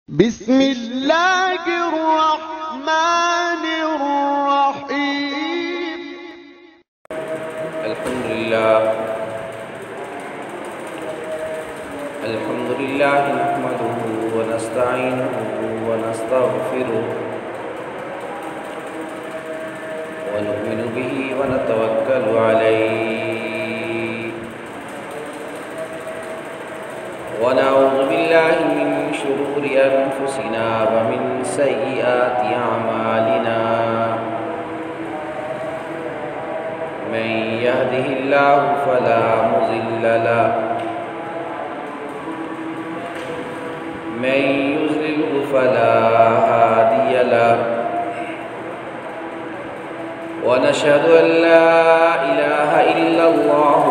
بسم اللہ الرحمن الرحیم۔ الحمدللہ نحمده ونستعینه ونستغفره ونؤمن به ونتوکل علیہ ونعوذ باللہ من شرور انفسنا ومن سیئات اعمالنا من يهده الله فلا مضل له من يضلل فلا هادي له ونشهد أن لا إله إلا الله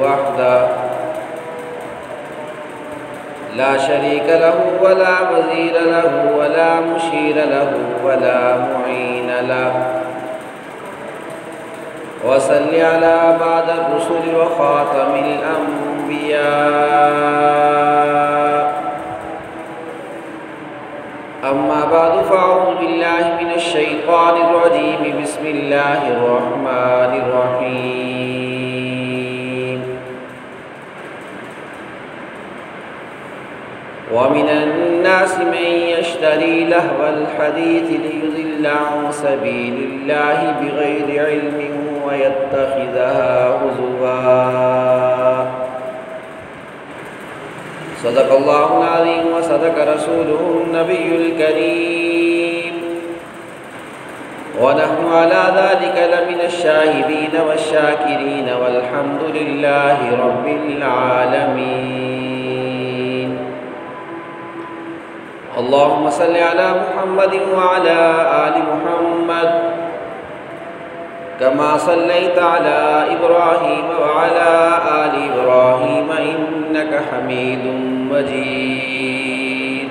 وحده لا شريك له ولا وزير له ولا مشير له ولا معين له وصل على بعد الرسل وخاتم الأنبياء أما بعد فأعوذ بالله من الشيطان الرجيم بسم الله الرحمن الرحيم ومن الناس من يشتري لهو الحديث ليضل عن سبيل الله بغير علم ويتخذها هزوا صدق الله العظيم وصدق رسوله النبي الكريم ونحن على ذلك لمن الشاهدين والشاكرين والحمد لله رب العالمين اللهم صل على محمد وعلى آل محمد كما صليت على إبراهيم وعلى آل إبراهيم إنك حميد مجيد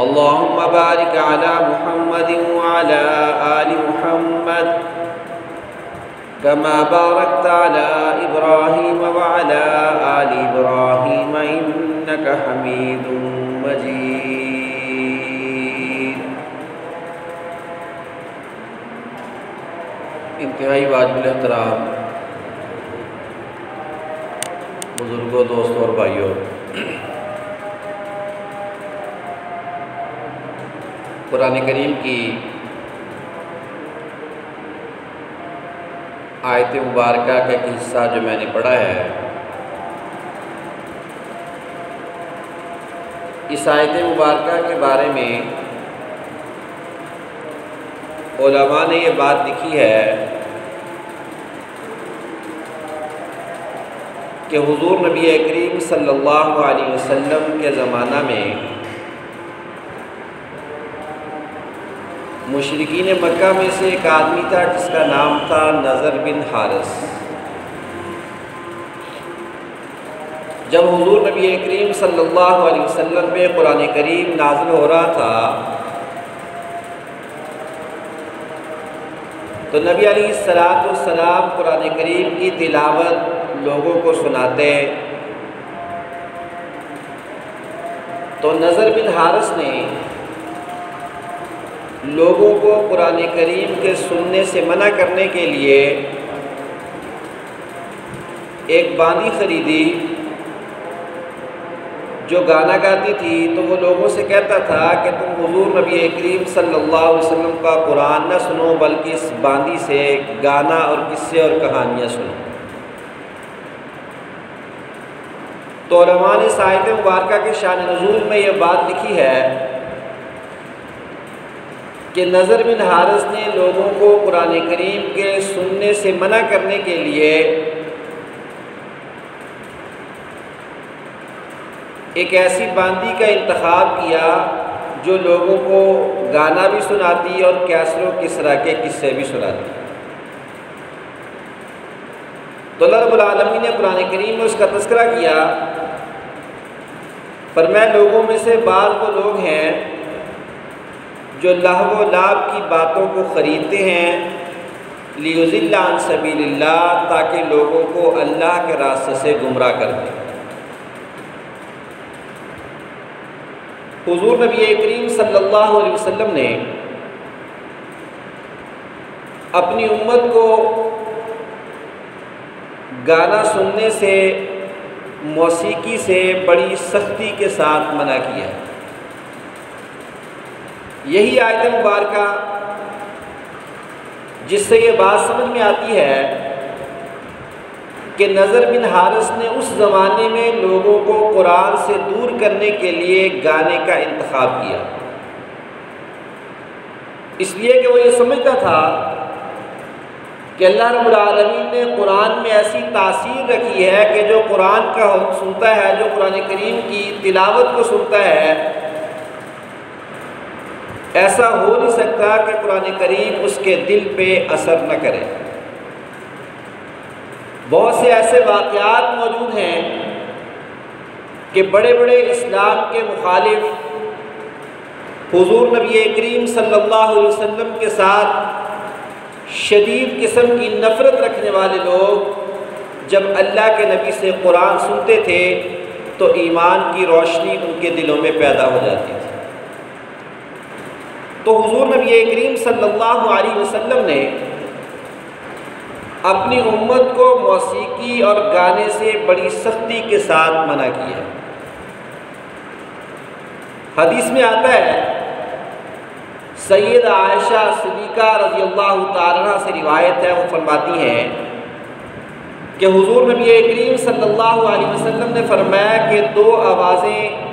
اللهم بارك على محمد وعلى آل محمد كما باركت على إبراهيم وعلى آل إبراهيم إنك حميد مجيد انتہائی واجب الاحترام بزرگوں، دوستوں اور بھائیوں، قرآن کریم کی آیت مبارکہ کا ایک حصہ جو میں نے پڑھا ہے، اس آیت مبارکہ کے بارے میں علماء نے یہ بات لکھی ہے کہ حضور نبی کریم صلی اللہ علیہ وسلم کے زمانہ میں مشرکین مکہ میں سے ایک آدمی تھا جس کا نام تھا نضر بن حارث۔ جب حضور نبی کریم صلی اللہ علیہ وسلم پہ قرآن کریم نازل ہو رہا تھا تو نبی علیہ السلام قرآن کریم کی تلاوت لوگوں کو سناتے، تو نضر بن حارث نے لوگوں کو قرآن کریم کے سننے سے منع کرنے کے لیے ایک باندی خریدی جو گانا گاتی تھی، تو وہ لوگوں سے کہتا تھا کہ تم حضور نبی کریم صلی اللہ علیہ وسلم کا قرآن نہ سنو بلکہ اس باندی سے گانا اور قصے اور کہانیاں سنو۔ تو علماء نے اس آیت مبارکہ کے شان نزول میں یہ بات لکھی ہے کہ نضر بن حارث نے لوگوں کو قرآن کریم کے سننے سے منع کرنے کے لیے ایک ایسی باندی کا انتخاب کیا جو لوگوں کو گانا بھی سناتی اور کیسر و کسرا کے قصے بھی سناتی۔ تو اللہ رب العالمین نے قرآن کریم میں اس کا تذکرہ کیا، فرمایا لوگوں میں سے بعض وہ لوگ ہیں جو لہو و لعب کی باتوں کو خریدتے ہیں لیضل عن سبیل اللہ، تاکہ لوگوں کو اللہ کے راستے سے گمراہ کر دیں۔ حضور نبی کریم صلی اللہ علیہ وسلم نے اپنی امت کو گانا سننے سے، موسیقی سے بڑی سختی کے ساتھ منع کیا ہے۔ یہی آیت مبارکہ جس سے یہ بات سمجھ میں آتی ہے کہ نضر بن حارث نے اس زمانے میں لوگوں کو قرآن سے دور کرنے کے لیے گانے کا انتخاب کیا، اس لیے کہ وہ یہ سمجھتا تھا کہ اللہ رب العالمین نے قرآن میں ایسی تاثیر رکھی ہے کہ جو قرآن کا حکم سنتا ہے، جو قرآن کریم کی تلاوت کو سنتا ہے، ایسا ہو نہیں سکتا کہ قرآن کریم اس کے دل پہ اثر نہ کرے۔ بہت سے ایسے واقعات موجود ہیں کہ بڑے بڑے اسلام کے مخالف حضور نبی کریم صلی اللہ علیہ وسلم کے ساتھ شدید قسم کی نفرت رکھنے والے لوگ جب اللہ کے نبی سے قرآن سنتے تھے تو ایمان کی روشنی ان کے دلوں میں پیدا ہو جاتی تھی۔ تو حضور نبی کریم صلی اللہ علیہ وسلم نے اپنی امت کو موسیقی اور گانے سے بڑی سختی کے ساتھ منع کیا۔ حدیث میں آتا ہے، سید عائشہ صدیقہ رضی اللہ تعالیٰ عنہ سے روایت ہے، وہ فرماتی ہیں کہ حضور نبی کریم صلی اللہ علیہ وسلم نے فرمایا کہ دو آوازیں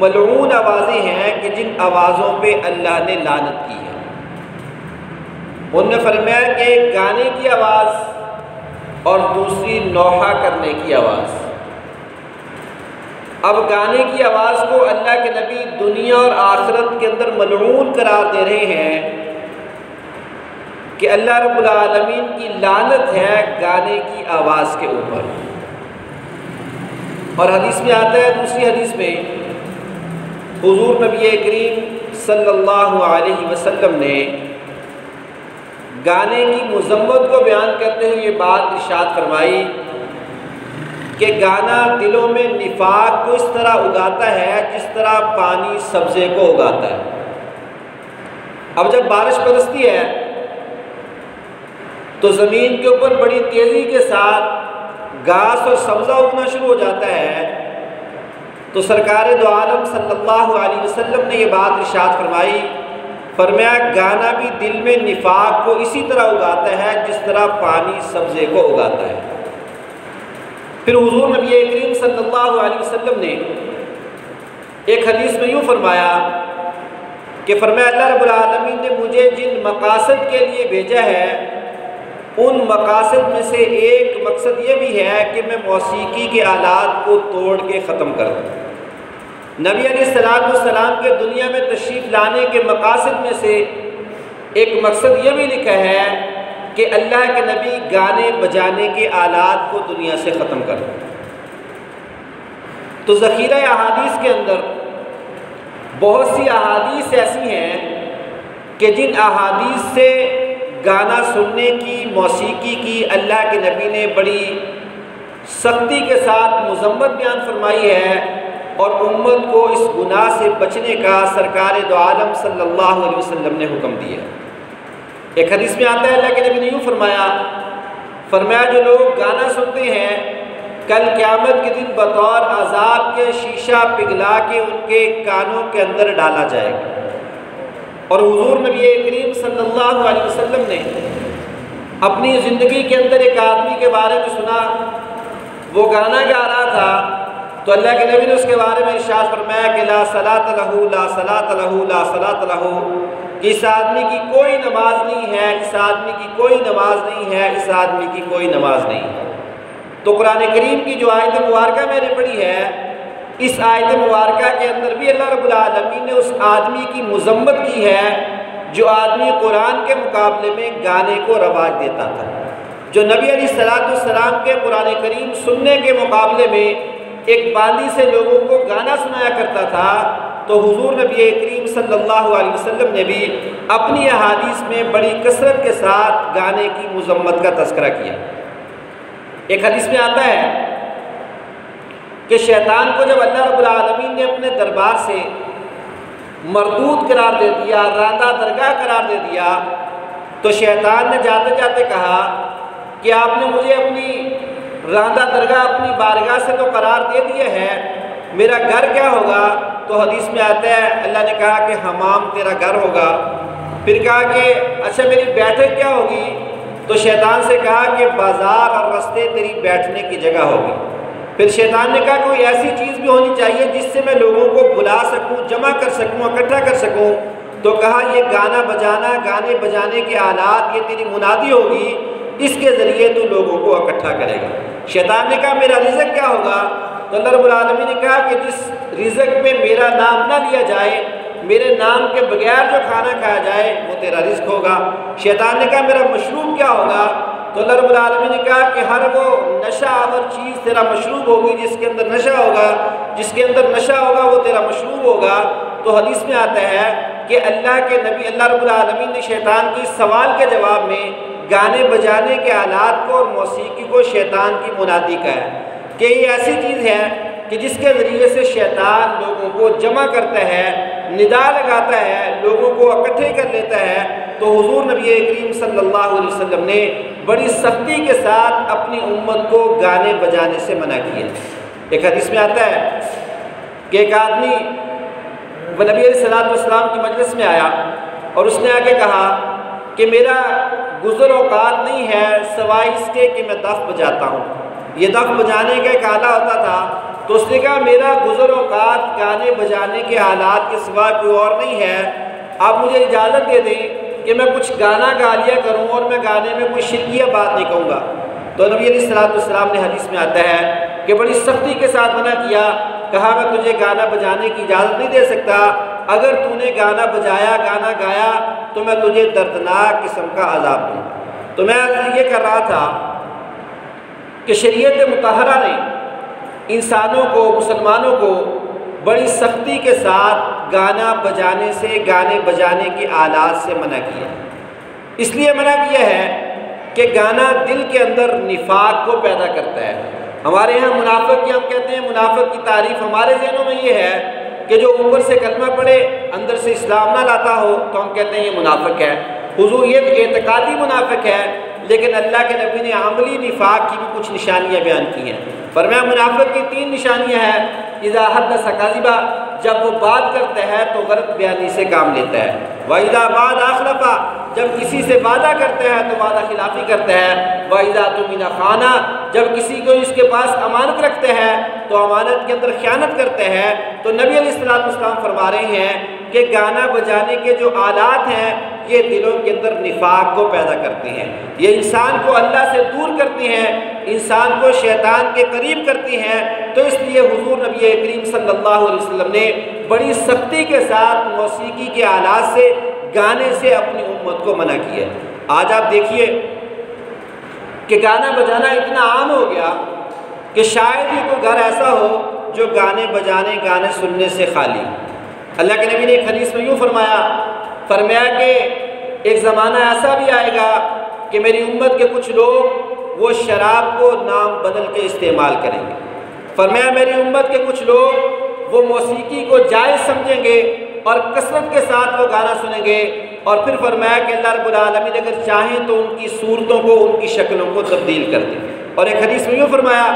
ملعون آوازیں ہیں کہ جن آوازوں پہ اللہ نے لعنت کی ہے۔ انہوں نے فرمایا کہ ایک گانے کی آواز اور دوسری نوحہ کرنے کی آواز۔ اب گانے کی آواز کو اللہ کے نبی دنیا اور آخرت کے اندر ملعون قرار دے رہے ہیں کہ اللہ رب العالمین کی لعنت ہے گانے کی آواز کے اوپر۔ اور حدیث میں آتا ہے، دوسری حدیث میں حضور نبی کریم صلی اللہ علیہ وسلم نے گانے کی مذمت کو بیان کرتے ہوئے یہ بات ارشاد فرمائی کہ گانا دلوں میں نفاق کو اس طرح اگاتا ہے جس طرح پانی سبزے کو اگاتا ہے۔ اب جب بارش برستی ہے تو زمین کے اوپر بڑی تیزی کے ساتھ گھاس اور سبزہ اگنا شروع ہو جاتا ہے، تو سرکار دو عالم صلی اللہ علیہ وسلم نے یہ بات ارشاد فرمائی، فرمایا گانا بھی دل میں نفاق کو اسی طرح اگاتا ہے جس طرح پانی سبزے کو اگاتا ہے۔ پھر حضور نبی کریم صلی اللہ علیہ وسلم نے ایک حدیث میں یوں فرمایا کہ فرمایا اللہ رب العالمین نے مجھے جن مقاصد کے لیے بھیجا ہے ان مقاصد میں سے ایک مقصد یہ بھی ہے کہ میں موسیقی کے آلات کو توڑ کے ختم کر دوں۔ نبی علیہ السلام کے دنیا میں تشریف لانے کے مقاصد میں سے ایک مقصد یہ بھی لکھا ہے کہ اللہ کے نبی گانے بجانے کے آلات کو دنیا سے ختم کر دیں۔ تو ذخیرہ احادیث کے اندر بہت سی احادیث ایسی ہیں کہ جن احادیث سے گانا سننے کی، موسیقی کی اللہ کے نبی نے بڑی سختی کے ساتھ مذمت بیان فرمائی ہے اور امت کو اس گناہ سے بچنے کا سرکار دو عالم صلی اللہ علیہ وسلم نے حکم دیا۔ ایک حدیث میں آتا ہے اللہ کے نبی نے یوں فرمایا جو لوگ گانا سنتے ہیں کل قیامت کے دن بطور عذاب کے شیشہ پگھلا کے ان کے کانوں کے اندر ڈالا جائے گا۔ اور حضور نبی کریم صلی اللہ علیہ وسلم نے اپنی زندگی کے اندر ایک آدمی کے بارے میں سنا، وہ گانا گا رہا تھا تو اللہ کے نبی نے اس کے بارے میں ارشاد فرمایا کہ لا صلاۃ لہ لا صلاۃ لہ لا صلاۃ لہ، اس آدمی کی کوئی نماز نہیں ہے، اس آدمی کی کوئی نماز نہیں ہے، اس آدمی کی کوئی نماز نہیں ہے۔ تو قرآن کریم کی جو آیت مبارکہ میں نے پڑھی ہے، اس آیت مبارکہ کے اندر بھی اللہ رب العالمین نے اس آدمی کی مذمت کی ہے جو آدمی قرآن کے مقابلے میں گانے کو رواج دیتا تھا، جو نبی علیہ السلام کے قرآن کریم سننے کے مقابلے میں ایک باندی سے لوگوں کو گانا سنایا کرتا تھا۔ تو حضور نبی کریم صلی اللہ علیہ وسلم نے بھی اپنی احادیث میں بڑی کثرت کے ساتھ گانے کی مذمت کا تذکرہ کیا۔ ایک حدیث میں آتا ہے کہ شیطان کو جب اللہ رب العالمین نے اپنے دربار سے مردود قرار دے دیا، راندہ درگاہ قرار دے دیا، تو شیطان نے جاتے جاتے کہا کہ آپ نے مجھے اپنی راندہ درگاہ اپنی بارگاہ سے تو قرار دے دیا ہے، میرا گھر کیا ہوگا؟ تو حدیث میں آتا ہے اللہ نے کہا کہ حمام تیرا گھر ہوگا۔ پھر کہا کہ اچھا میری بیٹھک کیا ہوگی؟ تو شیطان سے کہا کہ بازار اور رستے تیری بیٹھنے کی جگہ ہوگی۔ پھر شیطان نے کہا کوئی ایسی چیز بھی ہونی چاہیے جس سے میں لوگوں کو بلا سکوں، جمع کر سکوں، اکٹھا کر سکوں۔ تو کہا یہ گانا بجانا، گانے بجانے کے آلات، یہ تیری منادی ہوگی، اس کے ذریعے تو لوگوں کو اکٹھا کرے گا۔ شیطان نے کہا میرا رزق کیا ہوگا؟ تو اللہ رب العالمین نے کہا کہ جس رزق میں میرا نام نہ لیا جائے، میرے نام کے بغیر جو کھانا کھایا جائے وہ تیرا رزق ہوگا۔ شیطان نے کہا میرا مشروب کیا ہوگا؟ تو اللہ رب العالمین نے کہا کہ ہر وہ نشہ آور چیز تیرا مشروب ہوگی جس کے اندر نشہ ہوگا، جس کے اندر نشہ ہوگا وہ تیرا مشروب ہوگا۔ تو حدیث میں آتا ہے کہ اللہ کے نبی اللہ رب العالمین نے شیطان کے سوال کے جواب میں گانے بجانے کے آلات کو اور موسیقی کو شیطان کی منادی کا ہے کہ یہ ایسی چیز ہے کہ جس کے ذریعے سے شیطان لوگوں کو جمع کرتا ہے، ندا لگاتا ہے، لوگوں کو اکٹھے کر لیتا ہے۔ تو حضور نبی کریم صلی اللہ علیہ وسلم نے بڑی سختی کے ساتھ اپنی امت کو گانے بجانے سے منع کیا۔ ایک حدیث میں آتا ہے کہ ایک آدمی نبی علیہ السلام کی مجلس میں آیا اور اس نے آ کے کہا کہ میرا گزر اوقات نہیں ہے سوائے اس کے کہ میں دف بجاتا ہوں۔ یہ دف بجانے کا ایک آلہ ہوتا تھا، تو اس نے کہا میرا گزر اوقات گانے بجانے کے آلات کے سوا کوئی اور نہیں ہے، آپ مجھے اجازت دے دیں کہ میں کچھ گانا گا لیا کروں اور میں گانے میں کوئی شرکیہ بات نہیں کہوں گا۔ تو نبی علیہ السلام نے حدیث میں آتا ہے کہ بڑی سختی کے ساتھ منع کیا، کہا میں تجھے گانا بجانے کی اجازت نہیں دے سکتا، اگر تو نے گانا بجایا، گانا گایا تو میں تجھے دردناک قسم کا عذاب دوں۔ تو میں یہ کر رہا تھا کہ شریعت مطہرہ نے انسانوں کو، مسلمانوں کو بڑی سختی کے ساتھ گانا بجانے سے، گانے بجانے کے آلات سے منع کیا۔ اس لیے منع کیا ہے کہ گانا دل کے اندر نفاق کو پیدا کرتا ہے۔ ہمارے ہاں منافق کی ہم کہتے ہیں، منافق کی تعریف ہمارے ذہنوں میں یہ ہے کہ جو اوپر سے کلمہ پڑھے اندر سے اسلام نہ لاتا ہو تو ہم کہتے ہیں یہ منافق ہے۔ حضور یہ اعتقادی منافق ہے، لیکن اللہ کے نبی نے عملی نفاق کی بھی کچھ نشانیاں بیان کی ہیں۔ فرمایا منافق کی 3 نشانیاں ہیں۔ اذا حدث کذبا، جب وہ بات کرتا ہے تو غلط بیانی سے کام لیتا ہے۔ واذا وعد اخلف، جب کسی سے وعدہ کرتا ہے تو وعدہ خلافی کرتا ہے۔ واذا اؤتمن خان، جب کسی کو اس کے پاس امانت رکھتا ہے تو امانت کے اندر خیانت کرتا ہے۔ تو نبی علیہ السلام فرما رہے ہیں کہ گانا بجانے کے جو آلات ہیں یہ دلوں کے اندر نفاق کو پیدا کرتے ہیں، یہ انسان کو اللہ سے دور کرتے ہیں، انسان کو شیطان کے قریب کرتی ہیں۔ تو اس لیے حضور نبی کریم صلی اللہ علیہ وسلم نے بڑی سختی کے ساتھ موسیقی کے آلات سے، گانے سے اپنی امت کو منع کیا۔ آج آپ دیکھیے کہ گانا بجانا اتنا عام ہو گیا کہ شاید ہی کوئی گھر ایسا ہو جو گانے بجانے، گانے سننے سے خالی۔ اللہ کے نبی نے ایک حدیث میں یوں فرمایا کہ ایک زمانہ ایسا بھی آئے گا کہ میری امت کے کچھ لوگ وہ شراب کو نام بدل کے استعمال کریں گے۔ فرمایا میری امت کے کچھ لوگ وہ موسیقی کو جائز سمجھیں گے اور کثرت کے ساتھ وہ گانا سنیں گے، اور پھر فرمایا کہ اللہ رب العالمین اگر چاہیں تو ان کی صورتوں کو، ان کی شکلوں کو تبدیل کر دیں۔ اور ایک حدیث میں یوں فرمایا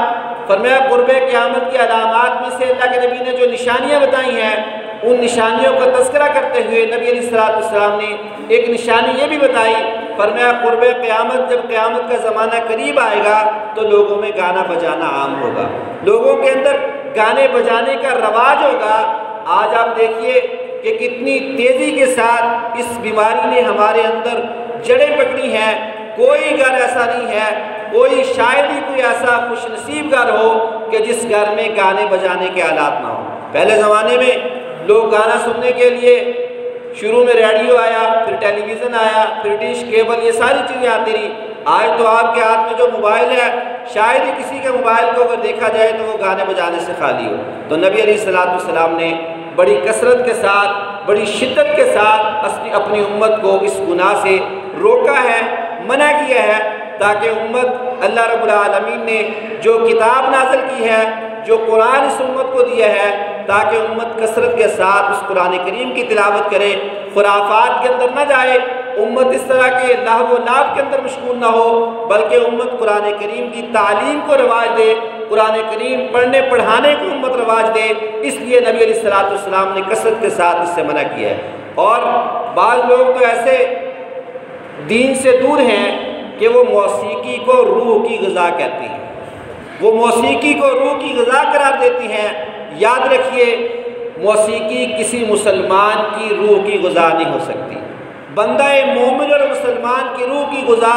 قرب قیامت کی علامات میں سے اللہ کے نبی نے جو نشانیاں بتائی ہیں ان نشانیوں کا تذکرہ کرتے ہوئے نبی علیہ السلام نے ایک نشانی یہ بھی بتائی۔ فرمایا قرب قیامت، جب قیامت کا زمانہ قریب آئے گا تو لوگوں میں گانا بجانا عام ہوگا، لوگوں کے اندر گانے بجانے کا رواج ہوگا۔ آج آپ دیکھیے کہ کتنی تیزی کے ساتھ اس بیماری نے ہمارے اندر جڑیں پکڑی ہیں۔ کوئی گھر ایسا نہیں ہے، کوئی شاید ہی کوئی ایسا خوش نصیب گھر ہو کہ جس گھر میں گانے بجانے کے آلات نہ ہوں۔ پہلے زمانے میں لوگ گانا سننے کے لیے شروع میں ریڈیو آیا، پھر ٹیلی ویژن آیا، پھر ڈش، کیبل، یہ ساری چیزیں آتی رہی۔ آج تو آپ کے ہاتھ میں جو موبائل ہے، شاید ہی کسی کے موبائل کو اگر دیکھا جائے تو وہ گانے بجانے سے خالی ہو۔ تو نبی علیہ السلام نے بڑی کثرت کے ساتھ، بڑی شدت کے ساتھ اپنی امت کو اس گناہ سے روکا ہے، منع کیا ہے، تاکہ امت اللہ رب العالمین نے جو کتاب نازل کی ہے، جو قرآن اس امت کو دیا ہے تاکہ امت کثرت کے ساتھ اس قرآن کریم کی تلاوت کرے، خرافات کے اندر نہ جائے، امت اس طرح کے لہو و لعب کے اندر مشغول نہ ہو، بلکہ امت قرآن کریم کی تعلیم کو رواج دے، قرآن کریم پڑھنے پڑھانے کو امت رواج دے۔ اس لیے نبی علیہ السلام نے کثرت کے ساتھ اس سے منع کیا ہے۔ اور بعض لوگ تو ایسے دین سے دور ہیں کہ وہ موسیقی کو روح کی غذا کہتے ہیں، وہ موسیقی کو روح کی غذا قرار دیتی ہیں۔ یاد رکھیے، موسیقی کسی مسلمان کی روح کی غذا نہیں ہو سکتی۔ بندہ مومن اور مسلمان کی روح کی غذا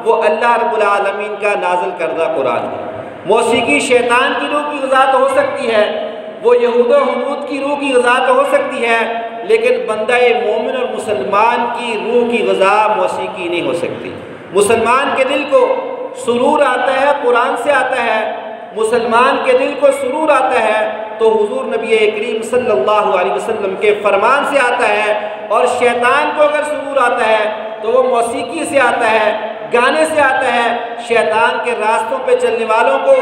وہ اللہ رب العالمین کا نازل کردہ قرآن ہے۔ موسیقی شیطان کی روح کی غذا تو ہو سکتی ہے، وہ یہود و حنود کی روح کی غذا تو ہو سکتی ہے، لیکن بندہ مومن اور مسلمان کی روح کی غذا موسیقی نہیں ہو سکتی۔ مسلمان کے دل کو سرور آتا ہے قرآن سے آتا ہے، مسلمان کے دل کو سرور آتا ہے تو حضور نبی کریم صلی اللہ علیہ وسلم کے فرمان سے آتا ہے، اور شیطان کو اگر سرور آتا ہے تو وہ موسیقی سے آتا ہے، گانے سے آتا ہے۔ شیطان کے راستوں پہ چلنے والوں کو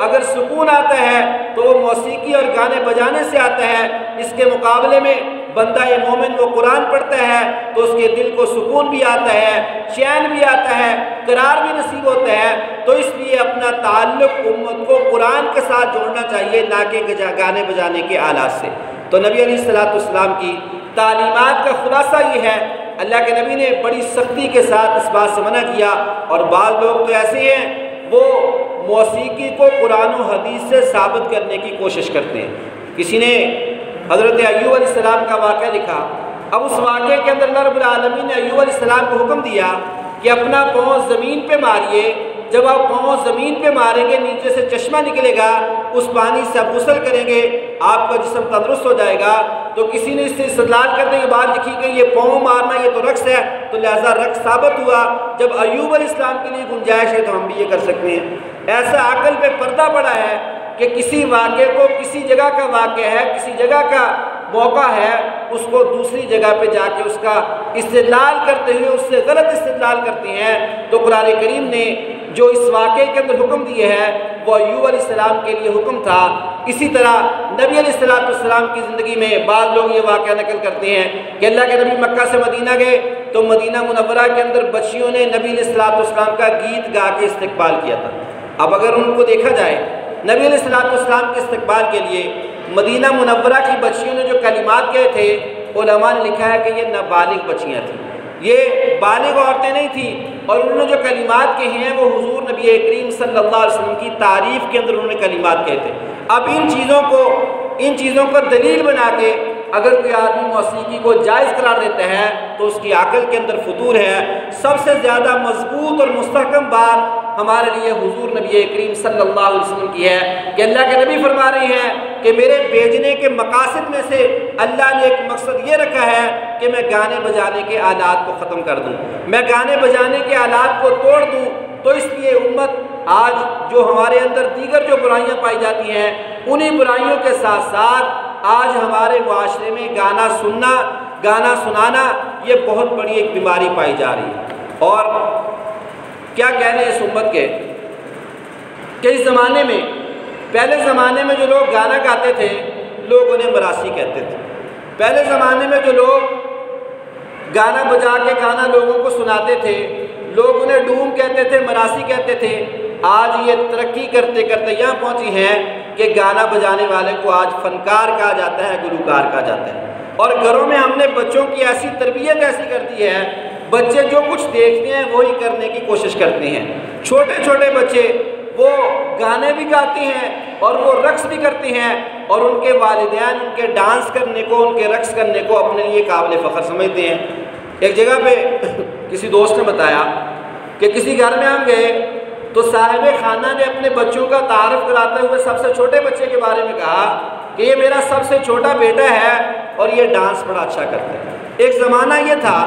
اگر سکون آتا ہے تو وہ موسیقی اور گانے بجانے سے آتا ہے۔ اس کے مقابلے میں بندہ مومن وہ قرآن پڑھتا ہے تو اس کے دل کو سکون بھی آتا ہے، چین بھی آتا ہے، قرار بھی نصیب ہوتا ہے۔ تو اس لیے اپنا تعلق امت کو قرآن کے ساتھ جوڑنا چاہیے، نہ کہ گانے بجانے کے آلات سے۔ تو نبی علیہ السلام کی تعلیمات کا خلاصہ یہ ہے، اللہ کے نبی نے بڑی سختی کے ساتھ اس بات سے منع کیا۔ اور بعض لوگ تو ایسے ہیں وہ موسیقی کو قرآن و حدیث سے ثابت کرنے کی کوشش کرتے ہیں۔ کسی نے حضرت ایوب علیہ السلام کا واقعہ لکھا، اب اس واقعے کے اندر اللہ رب العالمین نے ایوب علیہ السلام کو حکم دیا کہ اپنا پاؤں زمین پہ ماریے، جب آپ پاؤں زمین پہ ماریں گے نیچے سے چشمہ نکلے گا، اس پانی سے آپ غسل کریں گے، آپ کا جسم تندرست ہو جائے گا۔ تو کسی نے اس سے استدلال کرتے یہ بات لکھی کہ یہ پاؤں مارنا یہ تو رقص ہے، تو لہٰذا رقص ثابت ہوا۔ جب ایوب علیہ السلام کے لیے گنجائش ہے تو ہم بھی یہ کر سکتے ہیں۔ ایسا عقل پہ پردہ پڑا ہے کہ کسی واقعے کو کسی جگہ کا واقعہ ہے، کسی جگہ کا موقع ہے، اس کو دوسری جگہ پہ جا کے اس کا استدلال کرتے ہوئے اس سے غلط استدلال کرتے ہیں۔ تو قرآن کریم نے جو اس واقعے کے اندر حکم دیے ہے وہ ایوب علیہ السلام کے لیے حکم تھا۔ اسی طرح نبی علیہ السلام کی زندگی میں بعض لوگ یہ واقعہ نقل کرتے ہیں کہ اللہ کے نبی مکہ سے مدینہ گئے تو مدینہ منورہ کے اندر بچیوں نے نبی علیہ السلام کا گیت گا کے استقبال کیا تھا۔ اب اگر ان کو دیکھا جائے نبی علیہ السلام کے استقبال کے لیے مدینہ منورہ کی بچیوں نے جو کلمات کہے تھے، علماء نے لکھا ہے کہ یہ نابالغ بچیاں تھیں، یہ بالغ عورتیں نہیں تھیں، اور انہوں نے جو کلمات کہے ہیں وہ حضور نبی کریم صلی اللہ علیہ وسلم کی تعریف کے اندر انہوں نے کلمات کہے تھے۔ اب ان چیزوں کو دلیل بنا کے اگر کوئی آدمی موسیقی کو جائز قرار دیتا ہے تو اس کی عقل کے اندر فطور ہے۔ سب سے زیادہ مضبوط اور مستحکم بات ہمارے لیے حضور نبی کریم صلی اللہ علیہ وسلم کی ہے کہ اللہ کے نبی فرما رہے ہیں کہ میرے بھیجنے کے مقاصد میں سے اللہ نے ایک مقصد یہ رکھا ہے کہ میں گانے بجانے کے آلات کو ختم کر دوں، میں گانے بجانے کے آلات کو توڑ دوں۔ تو اس لیے امت آج جو ہمارے اندر دیگر جو برائیاں پائی جاتی ہیں، انہی برائیوں کے ساتھ ساتھ آج ہمارے معاشرے میں گانا سننا، گانا سنانا یہ بہت بڑی ایک بیماری پائی جا رہی ہے۔ اور کیا کہنے اس امت کے کہ اس زمانے میں، پہلے زمانے میں جو لوگ گانا گاتے تھے لوگ انہیں مراسی کہتے تھے۔ پہلے زمانے میں جو لوگ گانا بجا کے گانا لوگوں کو سناتے تھے لوگ انہیں ڈوم کہتے تھے، مراسی کہتے تھے۔ آج یہ ترقی کرتے کرتے یہاں پہنچی ہیں کہ گانا بجانے والے کو آج فنکار کہا جاتا ہے، گلوکار کہا جاتا ہے۔ اور گھروں میں ہم نے بچوں کی ایسی تربیت ایسی کر دی ہے، بچے جو کچھ دیکھتے ہیں وہی کرنے کی کوشش کرتے ہیں۔ چھوٹے چھوٹے بچے وہ گانے بھی گاتے ہیں اور وہ رقص بھی کرتے ہیں، اور ان کے والدین ان کے ڈانس کرنے کو، ان کے رقص کرنے کو اپنے لیے قابل فخر سمجھتے ہیں۔ ایک جگہ پہ کسی دوست نے بتایا کہ کسی گھر میں ہم گئے تو صاحب خانہ نے اپنے بچوں کا تعارف کراتے ہوئے سب سے چھوٹے بچے کے بارے میں کہا کہ یہ میرا سب سے چھوٹا بیٹا ہے اور یہ ڈانس بڑا اچھا کرتا ہے۔ ایک زمانہ یہ تھا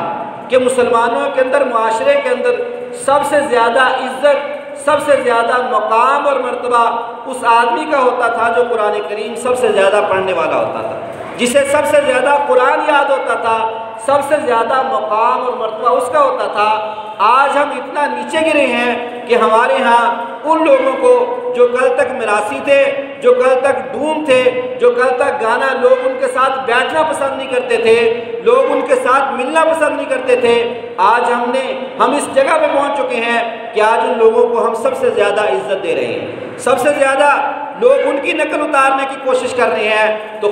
کہ مسلمانوں کے اندر، معاشرے کے اندر سب سے زیادہ عزت، سب سے زیادہ مقام اور مرتبہ اس آدمی کا ہوتا تھا جو قرآن کریم سب سے زیادہ پڑھنے والا ہوتا تھا، جسے سب سے زیادہ قرآن یاد ہوتا تھا، سب سے زیادہ مقام اور مرتبہ اس کا ہوتا تھا۔ آج ہم اتنا نیچے گرے ہیں کہ ہمارے ہاں ان لوگوں کو جو کل تک مراسی تھے جو کل تک ڈوم تھے، جو کل تک گانا لوگ ان کے ساتھ بیٹھنا پسند نہیں کرتے تھے، لوگ ان کے ساتھ ملنا پسند نہیں کرتے تھے، آج ہم اس جگہ پہ پہنچ چکے ہیں کہ آج ان لوگوں کو ہم سب سے زیادہ عزت دے رہے ہیں، سب سے زیادہ لوگ ان کی نقل اتارنے کی کوشش کر رہے ہیں۔ تو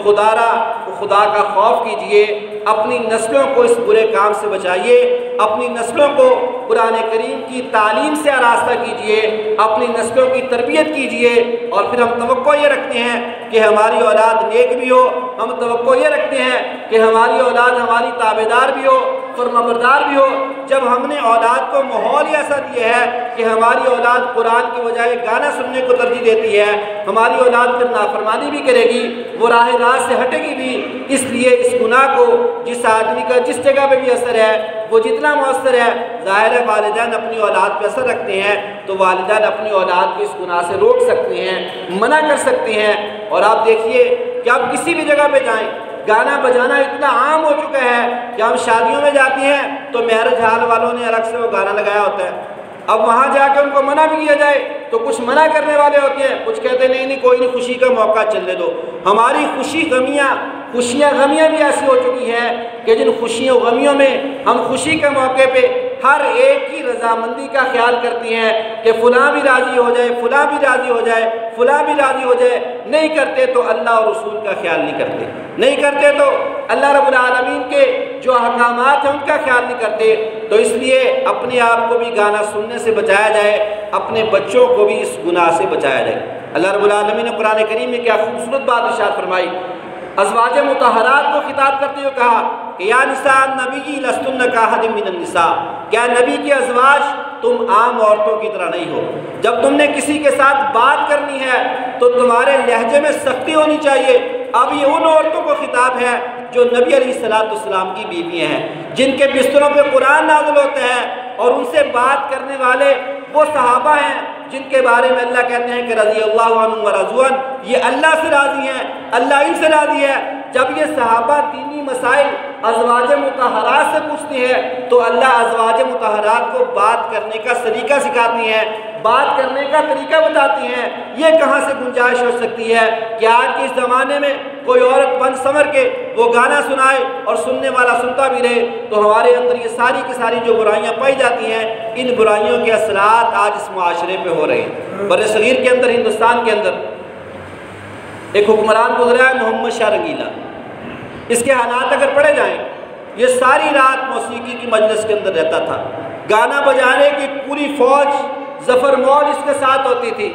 خدا کا خوف کیجئے، اپنی نسلوں کو اس برے کام سے بچائیے، اپنی نسلوں کو قرآن کریم کی تعلیم سے آراستہ کیجئے، اپنی نسلوں کی تربیت کیجئے، اور پھر ہم توقع یہ رکھتے ہیں کہ ہماری اولاد نیک بھی ہو، ہم توقع یہ رکھتے ہیں کہ ہماری اولاد ہماری تابعدار بھی ہو، فرمانبردار بھی ہو۔ جب ہم نے اولاد کو ماحول ایسا دیا ہے کہ ہماری اولاد قرآن کی بجائے گانا سننے کو ترجیح دیتی ہے، ہماری اولاد پھر نافرمانی بھی کرے گی، وہ راہ راست سے ہٹے گی بھی، اس لیے اس گناہ کو جس آدمی کا جس جگہ پہ بھی اثر ہے وہ جتنا مؤثر ہے، ظاہر ہے والدین اپنی اولاد پہ اثر رکھتے ہیں، تو والدین اپنی اولاد کو اس گناہ سے روک سکتے ہیں، منع کر سکتے ہیں۔ اور آپ دیکھیے کہ آپ کسی بھی جگہ پہ جائیں، گانا بجانا اتنا عام ہو چکا ہے کہ ہم شادیوں میں جاتے ہیں تو میرج ہال والوں نے الگ سے وہ گانا لگایا ہوتا ہے، اب وہاں جا کے ان کو منع بھی کیا جائے تو کچھ منع کرنے والے ہوتے ہیں، کچھ کہتے ہیں نہیں کوئی نہیں، خوشی کا موقع چلنے دو۔ ہماری خوشیاں غمیاں بھی ایسی ہو چکی ہیں کہ جن خوشیوں غمیوں میں ہم خوشی کے موقع پہ ہر ایک کی رضامندی کا خیال کرتی ہیں کہ فلاں بھی راضی ہو جائے، فلاں بھی راضی ہو جائے، فلاں بھی راضی ہو جائے، نہیں کرتے تو اللہ اور رسول کا خیال نہیں کرتے، نہیں کرتے تو اللہ رب العالمین کے جو احکامات ہیں ان کا خیال نہیں کرتے۔ تو اس لیے اپنے آپ کو بھی گانا سننے سے بچایا جائے، اپنے بچوں کو بھی اس گناہ سے بچایا جائے۔ اللہ رب العالمین نے قرآن کریم میں کیا خوبصورت بات ارشاد فرمائی، ازواج مطہرات کو خطاب کرتے ہوئے کہا کہ یا نساء النبی لستن کاحد من النساء، کیا نبی کے ازواج تم عام عورتوں کی طرح نہیں ہو، جب تم نے کسی کے ساتھ بات کرنی ہے تو تمہارے لہجے میں سختی ہونی چاہیے۔ اب یہ ان عورتوں کو خطاب ہے جو نبی علیہ السلام کی بیویاں ہیں، جن کے بستروں پہ قرآن نازل ہوتا ہے، اور ان سے بات کرنے والے وہ صحابہ ہیں جن کے بارے میں اللہ کہتے ہیں کہ رضی اللہ عنہم ورضوا عنہ، یہ اللہ سے راضی ہیں، اللہ ان سے راضی ہے۔ جب یہ صحابہ دینی مسائل ازواج مطہرات سے پوچھتے ہیں تو اللہ ازواج مطہرات کو بات کرنے کا سلیقہ سکھاتی ہیں، بات کرنے کا طریقہ بتاتی ہیں۔ یہ کہاں سے گنجائش ہو سکتی ہے کہ آج کے اس زمانے میں کوئی عورت بن سمر کے وہ گانا سنائے اور سننے والا سنتا بھی رہے؟ تو ہمارے اندر یہ ساری کی ساری جو برائیاں پائی جاتی ہیں، ان برائیوں کے اثرات آج اس معاشرے پہ ہو رہے ہیں۔ بر صغیر کے اندر، ہندوستان کے اندر ایک حکمران گزرا ہے محمد شاہ رنگیلا، اس کے حالات اگر پڑھے جائیں، یہ ساری رات موسیقی کی مجلس کے اندر رہتا تھا، گانا بجانے کی پوری فوج ظفر موج اس کے ساتھ ہوتی تھی۔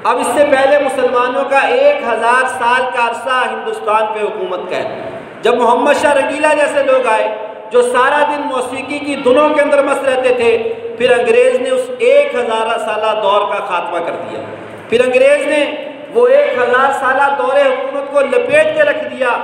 اب اس سے پہلے مسلمانوں کا 1000 سال کا عرصہ ہندوستان پہ حکومت کا ہے۔ جب محمد شاہ رنگیلا جیسے لوگ آئے جو سارا دن موسیقی کی دھنوں کے اندر مست رہتے تھے، پھر انگریز نے اس 1000 سالہ دور کا خاتمہ کر دیا۔ پھر انگریز نے وہ 1000 سالہ دور حکومت کو لپیٹ کے رکھ دیا۔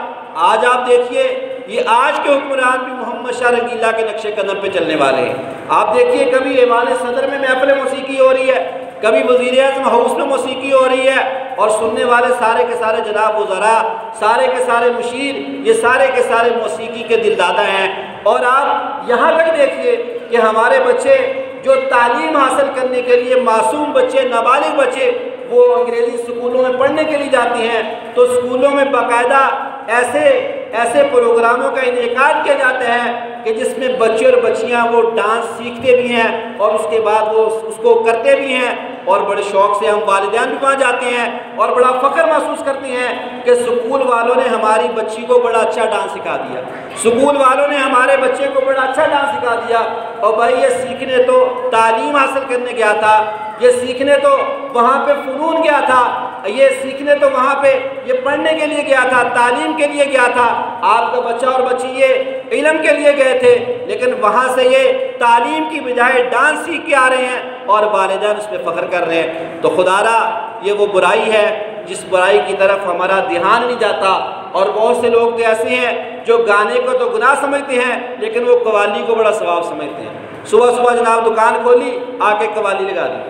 آج آپ دیکھیے، یہ آج کے حکمران بھی محمد شاہ رنگیلا کے نقش قدم پہ چلنے والے ہیں۔ آپ دیکھیے، کبھی ایوان صدر میں محفل موسیقی ہو رہی ہے، کبھی وزیر اعظم ہاؤس میں موسیقی ہو رہی ہے، اور سننے والے سارے کے سارے جناب وزراء، سارے کے سارے مشیر، یہ سارے کے سارے موسیقی کے دل دادا ہیں۔ اور آپ یہاں تک دیکھیے کہ ہمارے بچے جو تعلیم حاصل کرنے کے لیے، معصوم بچے، نابالغ بچے، وہ انگریزی اسکولوں میں پڑھنے کے لیے جاتے ہیں، تو اسکولوں میں باقاعدہ ایسے پروگراموں کا انعقاد کیا جاتا ہے کہ جس میں بچے اور بچیاں وہ ڈانس سیکھتے بھی ہیں اور اس کے بعد وہ اس کو کرتے بھی ہیں، اور بڑے شوق سے ہم والدین بھی وہاں جاتے ہیں اور بڑا فخر محسوس کرتے ہیں کہ اسکول والوں نے ہماری بچی کو بڑا اچھا ڈانس سکھا دیا، اسکول والوں نے ہمارے بچے کو بڑا اچھا ڈانس سکھا دیا۔ اور بھائی، یہ سیکھنے تو تعلیم حاصل کرنے گیا تھا، یہ سیکھنے تو وہاں پہ فنون گیا تھا، یہ سیکھنے تو وہاں پہ یہ پڑھنے کے لیے گیا تھا، تعلیم کے لیے گیا تھا۔ آپ کا بچہ اور بچی یہ علم کے لیے گئے تھے، لیکن وہاں سے یہ تعلیم کی بجائے ڈانس سیکھ کے آ رہے ہیں اور والدین اس پہ فخر کر رہے ہیں۔ تو خدا را، یہ وہ برائی ہے جس برائی کی طرف ہمارا دھیان نہیں جاتا۔ اور بہت سے لوگ تو ایسے ہیں جو گانے کو تو گناہ سمجھتے ہیں لیکن وہ قوالی کو بڑا ثواب سمجھتے ہیں۔ صبح صبح جناب دکان کھولی، آ کے قوالی لگا دی،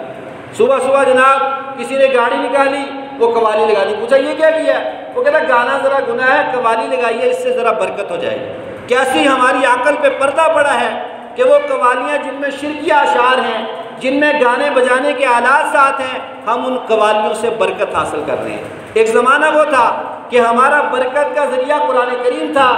صبح صبح جناب کسی نے گاڑی نکالی، وہ قوالی لگا دی، پوچھا یہ کیا کیا؟ وہ کہتا گانا ذرا گناہ ہے، قوالی لگائیے، اس سے ذرا برکت ہو جائے گی۔ کیسی ہماری عقل پہ پردہ پڑا ہے کہ وہ قوالیاں جن میں شرکیہ اشعار ہیں، جن میں گانے بجانے کے آلات ساتھ ہیں، ہم ان قوالیوں سے برکت حاصل کر رہے ہیں۔ ایک زمانہ وہ تھا کہ ہمارا برکت کا ذریعہ قرآن کریم تھا،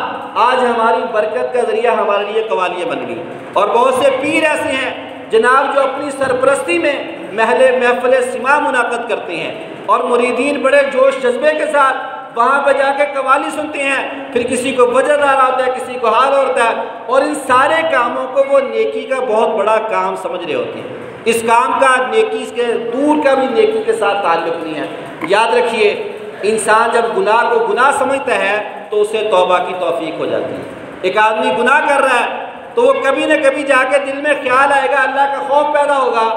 آج ہماری برکت کا ذریعہ ہمارے لیے قوالیاں بن گئی۔ اور بہت سے پیر ایسے ہیں جناب جو اپنی سرپرستی میں محفل سماع منعقد کرتے ہیں اور مریدین بڑے جوش جذبے کے ساتھ وہاں پہ جا کے قوالی سنتے ہیں، پھر کسی کو وجد آ رہا ہوتا ہے، کسی کو حال ہوتا ہے، اور ان سارے کاموں کو وہ نیکی کا بہت بڑا کام سمجھ رہے ہوتے ہیں۔ اس کام کا نیکی کے دور کا بھی نیکی کے ساتھ تعلق نہیں ہے۔ یاد رکھیے، انسان جب گناہ کو گناہ سمجھتا ہے تو اسے توبہ کی توفیق ہو جاتی ہے۔ ایک آدمی گناہ کر رہا ہے تو وہ کبھی نہ کبھی جا کے دل میں خیال آئے گا، اللہ کا خوف پیدا ہوگا،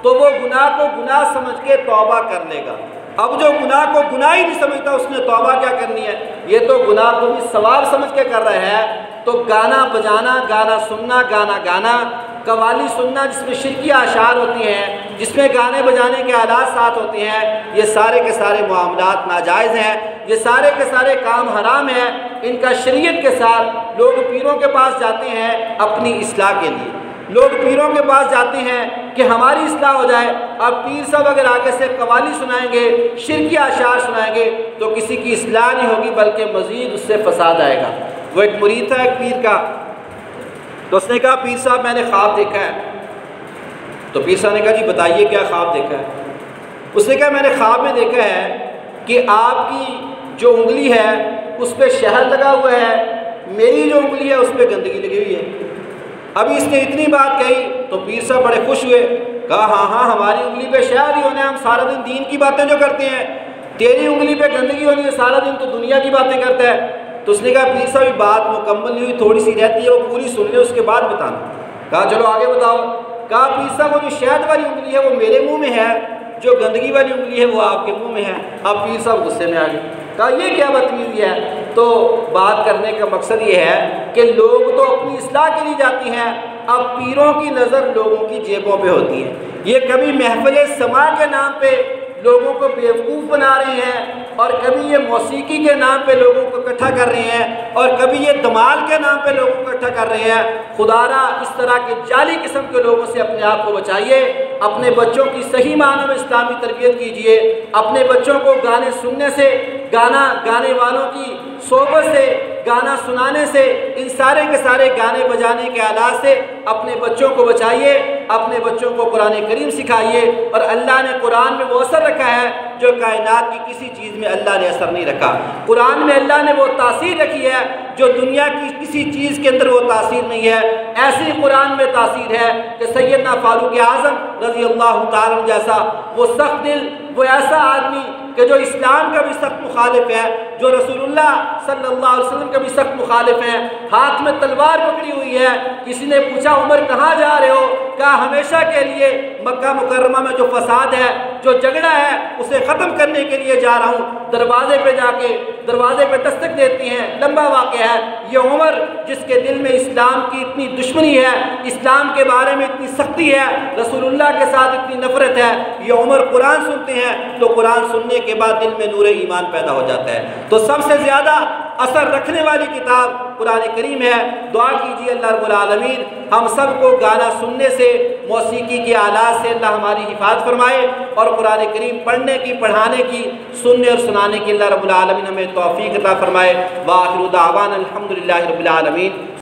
تو وہ گناہ کو گناہ سمجھ کے توبہ کر لے گا۔ اب جو گناہ کو گناہ ہی نہیں سمجھتا، اس نے توبہ کیا کرنی ہے؟ یہ تو گناہ کو بھی ثواب سمجھ کے کر رہا ہے۔ تو گانا بجانا، گانا سننا، گانا گانا، قوالی سننا جس میں شرکی اشعار ہوتی ہیں، جس میں گانے بجانے کے آلات ساتھ ہوتے ہیں، یہ سارے کے سارے معاملات ناجائز ہیں، یہ سارے کے سارے کام حرام ہیں۔ ان کا شریعت کے ساتھ لوگ پیروں کے پاس جاتے ہیں اپنی اصلاح کے لیے، لوگ پیروں کے پاس جاتے ہیں کہ ہماری اصلاح ہو جائے۔ اب پیر صاحب اگر آگے سے قوالی سنائیں گے، شرکی اشعار سنائیں گے تو کسی کی اصلاح نہیں ہوگی بلکہ مزید اس سے فساد آئے گا۔ وہ ایک مرید تھا ایک پیر کا، تو اس نے کہا پیر صاحب میں نے خواب دیکھا ہے۔ تو پیر صاحب نے کہا جی بتائیے کیا خواب دیکھا ہے؟ اس نے کہا میں نے خواب میں دیکھا ہے کہ آپ کی جو انگلی ہے اس پہ شہد لگا ہوا ہے، میری جو انگلی ہے اس پہ گندگی لگی ہوئی ہے۔ ابھی اس نے اتنی بات کہی تو پیر صاحب بڑے خوش ہوئے، کہا ہاں ہاں ہماری انگلی پہ شہد ہی ہونا ہے، ہم سارا دن دین کی باتیں جو کرتے ہیں، تیری انگلی پہ گندگی ہونی ہے، سارا دن تو دنیا کی باتیں کرتا ہے۔ تو اس نے کہا پیر صاحب یہ بات مکمل نہیں ہوئی، تھوڑی سی رہتی ہے، وہ پوری سن لیں اس کے بعد بتانا۔ کہا چلو آگے بتاؤ۔ کہا پیر صاحب وہ جو شہد والی انگلی ہے وہ میرے منہ میں ہے، جو گندگی والی انگلی ہے وہ آپ کے منہ میں ہے۔ اب پیر صاحب غصے میں آ گئے، کہا یہ کیا بدتمیزی ہے؟ تو بات کرنے کا مقصد یہ ہے کہ لوگ تو اپنی اصلاح کے لیے جاتی ہیں، اب پیروں کی نظر لوگوں کی جیبوں پہ ہوتی ہے۔ یہ کبھی محفل سماع کے نام پہ لوگوں کو بیوقوف بنا رہے ہیں، اور کبھی یہ موسیقی کے نام پہ لوگوں کو اکٹھا کر رہے ہیں، اور کبھی یہ دمال کے نام پہ لوگوں کو اکٹھا کر رہے ہیں۔ خدا را اس طرح کے جعلی قسم کے لوگوں سے اپنے آپ کو بچائیے، اپنے بچوں کی صحیح معنوں میں اسلامی تربیت کیجیے، اپنے بچوں کو گانے سننے سے، گانے والوں کی صحبت سے، گانا سنانے سے، ان سارے کے سارے گانے بجانے کے آلات سے اپنے بچوں کو بچائیے، اپنے بچوں کو قرآن کریم سکھائیے۔ اور اللہ نے قرآن میں وہ اثر رکھا ہے جو کائنات کی کسی چیز میں اللہ نے اثر نہیں رکھا۔ قرآن میں اللہ نے وہ تاثیر رکھی ہے جو دنیا کی کسی چیز کے اندر وہ تاثیر نہیں ہے۔ ایسی قرآن میں تاثیر ہے کہ سیدنا فاروق اعظم رضی اللہ تعالیٰ عنہ جیسا وہ سخت دل، وہ ایسا آدمی کہ جو اسلام کا بھی سخت مخالف ہے، جو رسول اللہ صلی اللہ علیہ وسلم کا بھی سخت مخالف ہے، ہاتھ میں تلوار پکڑی ہوئی ہے۔ کسی نے پوچھا عمر کہاں جا رہے ہو؟ کہا ہمیشہ کے لیے مکہ مکرمہ میں جو فساد ہے، جو جھگڑا ہے، اسے ختم کرنے کے لیے جا رہا ہوں۔ دروازے پہ جا کے دروازے پہ دستک دیتی ہیں، لمبا واقعہ ہے۔ یہ عمر جس کے دل میں اسلام کی اتنی دشمنی ہے، اسلام کے بارے میں اتنی سختی ہے، رسول اللہ کے ساتھ اتنی نفرت ہے، یہ عمر قرآن سنتے ہیں تو قرآن سننے کے بعد دل میں نور ایمان پیدا ہو جاتا ہے۔ تو سب سے زیادہ اثر رکھنے والی کتاب قرآن کریم ہے۔ دعا کیجیے اللہ رب العالمین ہم سب کو گانا سننے سے، موسیقی کے آلات سے اللہ ہماری حفاظت فرمائے، اور قرآن کریم پڑھنے کی، پڑھانے کی، سننے اور سنانے کی اللہ رب العالمین ہمیں توفیق عطا فرمائے۔ وآخر دعوانا الحمدللہ رب العالمین۔